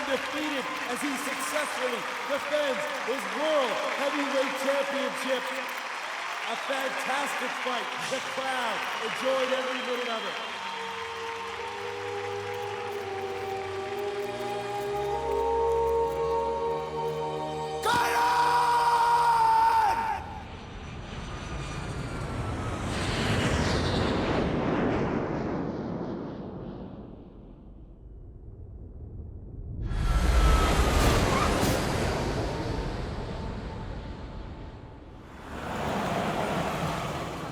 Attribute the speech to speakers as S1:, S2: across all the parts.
S1: undefeated as he successfully defends his World Heavyweight Championship. A fantastic fight. The crowd enjoyed every minute of it.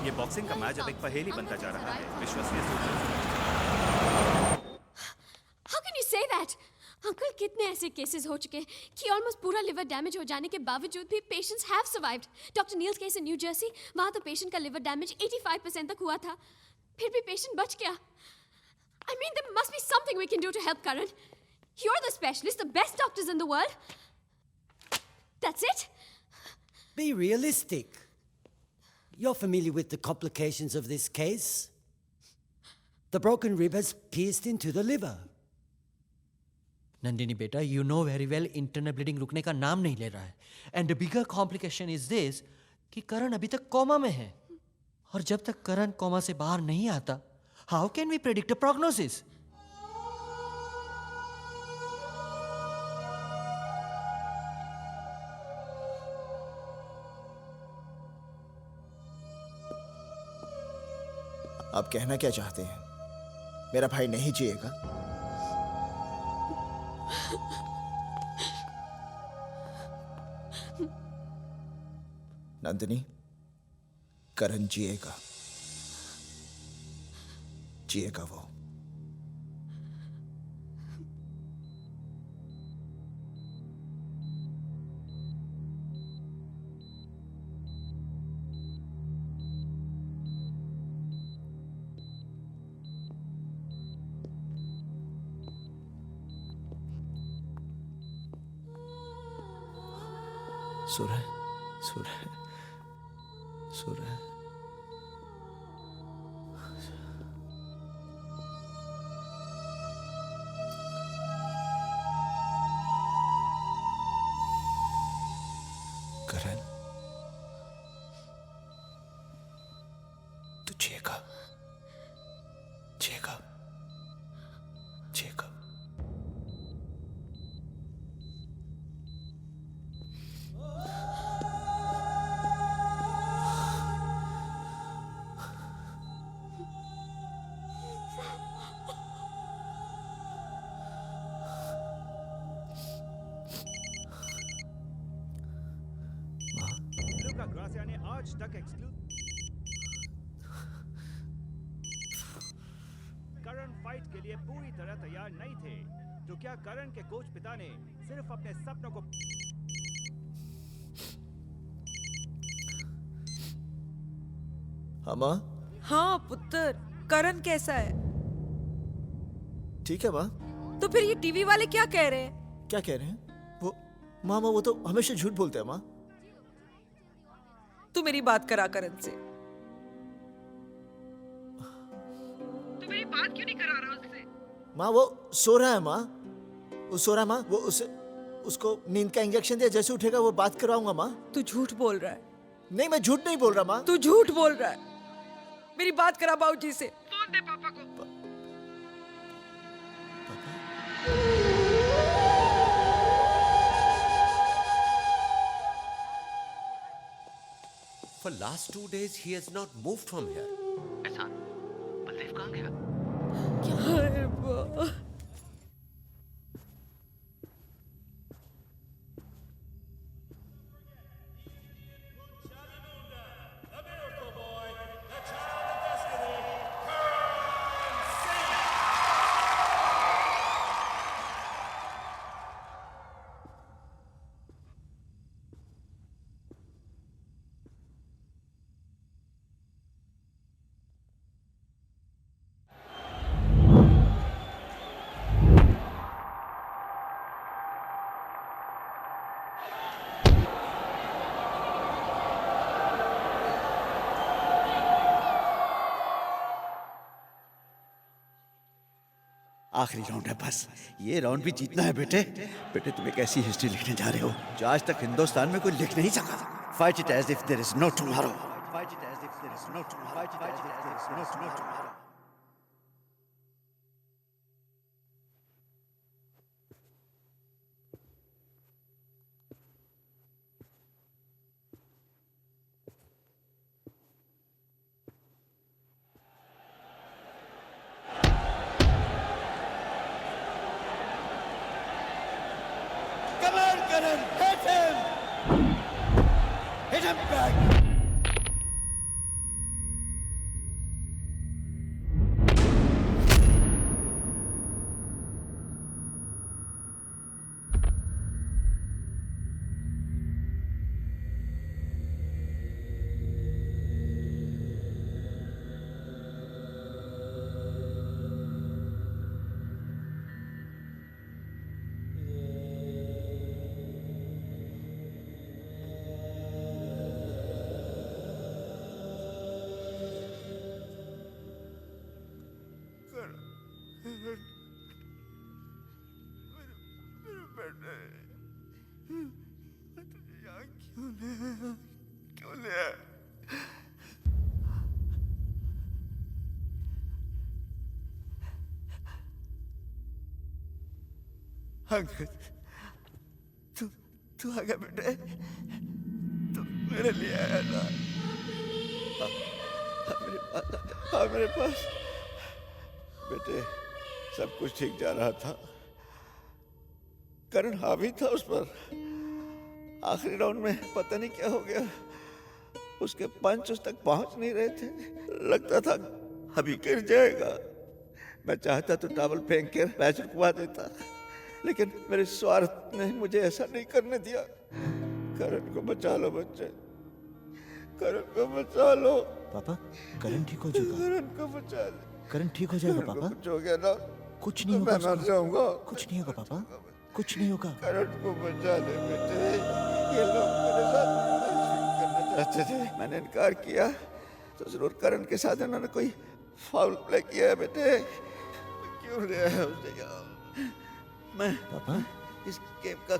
S2: ये boxing का match अब एक पहेली बनता जा रहा है। विश्वसनीय सूत्रों से
S3: How can you say that? Uncle, कितने ऐसे केसेस हो चुके कि ऑलमोस्ट पूरा लिवर डैमेज हो जाने के बावजूद भी patients have survived. Doctor Niels case in new Jersey, वहां तो पेशेंट का लिवर डैमेज 85% तक हुआ था, फिर भी पेशेंट बच गया। I mean, there must be something we can do to help Karan. You're the specialist, the best doctors in the world. That's it?
S4: Be realistic. You're familiar with the complications of this case. The broken rib has pierced into the liver.
S5: Nandini बेटा, you know very well internal bleeding रुकने का नाम नहीं ले रहा है. And the bigger complication is this कि करण अभी तक कोमा में है. और जब तक करण कोमा से बाहर नहीं आता, how can we predict a prognosis?
S6: आप कहना क्या चाहते हैं? मेरा भाई नहीं जिएगा? नंदिनी, करण जिएगा, जिएगा वो। सूरज, सूरज, सूरज। करण, तू जिएगा, जिएगा, जिएगा।
S2: ने आज तक करण फाइट के लिए पूरी तरह तैयार नहीं थे, तो क्या करण के कोच पिता ने सिर्फ अपने सपनों को
S6: माँ?
S7: हाँ पुत्र, करण कैसा है?
S6: ठीक है माँ।
S7: तो फिर ये टीवी वाले क्या कह रहे हैं?
S6: क्या कह रहे हैं? वो माँ, वो तो हमेशा झूठ बोलते हैं माँ।
S7: तू मेरी बात करा करण से। तू मेरी बात क्यों नहीं करा रहा उससे?
S6: माँ वो सो रहा है माँ, वो सो रहा है माँ। वो उसको नींद का इंजेक्शन दिया, जैसे उठेगा वो बात करवाऊंगा माँ।
S7: तू झूठ बोल रहा है।
S6: नहीं, मैं झूठ नहीं बोल रहा माँ।
S7: तू झूठ बोल रहा है। मेरी बात करा बाबूजी से। फोन दे पापा को।
S8: For last 2 days he has not moved from here.
S9: एहसान, बलदेव कहाँ गया?
S7: अरे वाह।
S10: आखिरी राउंड है बस, ये राउंड भी जीतना है बेटे। बेटे तुम एक ऐसी हिस्ट्री लिखने जा रहे हो जो आज तक हिंदुस्तान में कोई लिख नहीं सका। Fight it as if there is no tomorrow. Fight it as if there is no tomorrow. Fight it as if there is no tomorrow.
S1: Come on, Karan! Hit him! Hit him back!
S10: Uncle तू आ गया बेटे, तू मेरे लिए आया ना। मेरे पास बेटे सब कुछ ठीक जा रहा था। करण हावी था उस पर। आखिरी राउंड में पता नहीं क्या हो गया, उसके पंच उस तक पहुंच नहीं रहे थे। लगता था अभी गिर जाएगा। मैं चाहता तो टॉवल फेंक कर मैच रुकवा देता, लेकिन मेरे स्वार्थ ने मुझे ऐसा नहीं करने दिया। करण को बचा लो बच्चे, करण को बचा लो।
S6: पापा करण ठीक हो जाएगा।
S10: करण को बचा ले।
S6: करण ठीक हो जाएगा पापा।
S10: कुछ हो गया ना,
S6: कुछ नहीं होगा।
S10: मैं मर जाऊंगा।
S6: कुछ नहीं होगा पापा, कुछ नहीं होगा।
S10: करण को बचा ले बेटे। ये लोग मेरे साथ करना चाहते थे, मैंने इनकार किया तो जरूर करण के साथ इन्होंने कोई फाउल प्ले किया है बेटे। क्यों ले आया उसे यहाँ? मैं
S6: पापा
S10: इस गेम का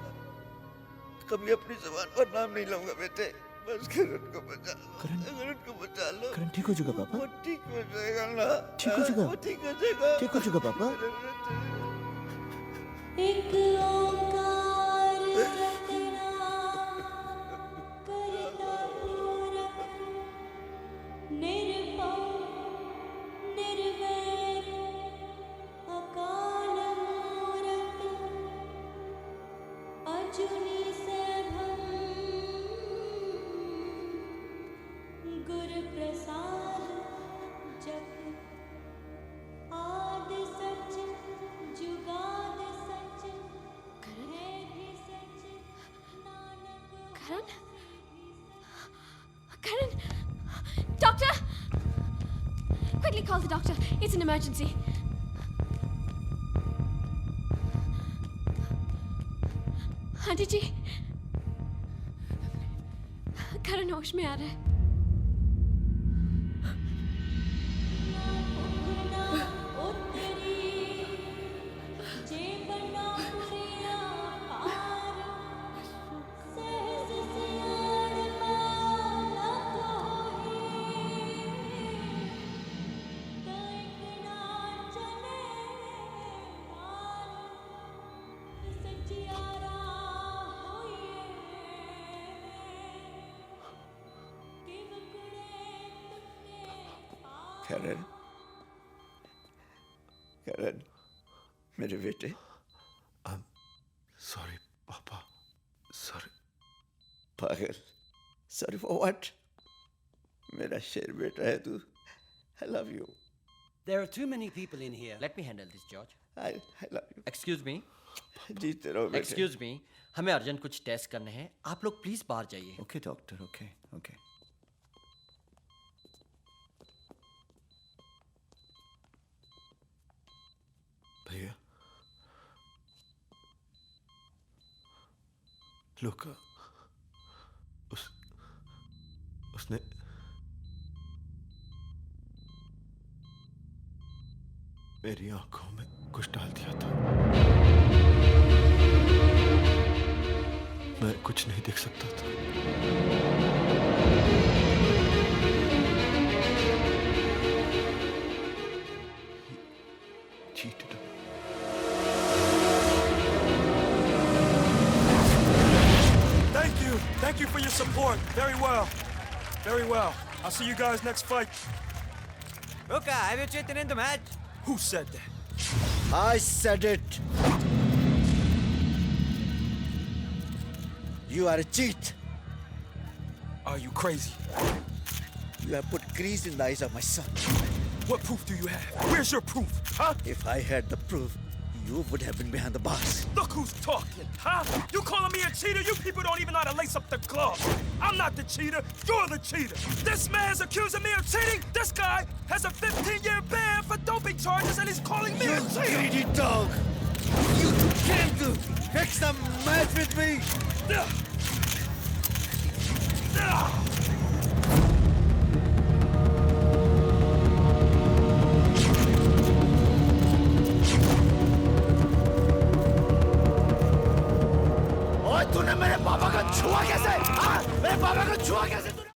S10: कभी अपनी जुबान पर नाम नहीं लूंगा बेटे। बस करण को बचा लो। करण को बचा लो।
S6: करण ठीक हो जाएगा पापा।
S10: वो ठीक हो जाएगा ना।
S6: ठीक हो जाएगा।
S10: वो ठीक हो जाएगा।
S6: ठीक हो जाएगा पापा।
S11: एक ओंकार रटना करता पूरक निर्भय निर्वैर अकाल मूरत अजुनि सैभम गुरु प्रसाद जप आदि सच जुगाद सच है भी सच Nanak
S3: Karan? Karan! Doctor! Quickly call the doctor. It's an emergency. Aunty ji, Karan होश में आ रहा है।
S10: करण, करण मेरे बेटे।
S8: सॉरी पापा, सॉरी।
S10: पागल, सॉरी फॉर व्हाट? मेरा शेर बेटा है तू। I love you.
S4: There are too many people in here.
S5: Let me handle this, George.
S10: I love you.
S5: Excuse me.
S10: जीते रहो बेटे।
S5: Excuse me. हमें अर्जेंट कुछ टेस्ट करने हैं। आप लोग प्लीज बाहर जाइए।
S6: Okay doctor, okay okay.
S8: भैया लुका, उसने मेरी आंखों में कुछ डाल देख सकता था। He cheated on me.
S1: Thank you for your support. Very well. Very well. I'll see you guys next fight.
S5: Roka, have you cheated in the match?
S1: Who said that?
S10: I said it. You are a cheat.
S1: Are you crazy?
S10: You have put grease in the eyes of my son.
S1: What proof do you have? Where's your proof, huh?
S10: If I had the proof, you would have been behind the bars.
S1: Look who's talking, huh? You calling me a cheater? You people don't even know how to lace up the glove. I'm not the cheater. You're the cheater. This man's accusing me of cheating. This guy has a 15-year ban for doping charges, and he's calling me
S10: You
S1: a cheater.
S10: greedy dog! You can't do fix the match with me! ओए तूने मेरे पापा को छुआ कैसे? हाँ? मेरे पापा को छुआ कैसे?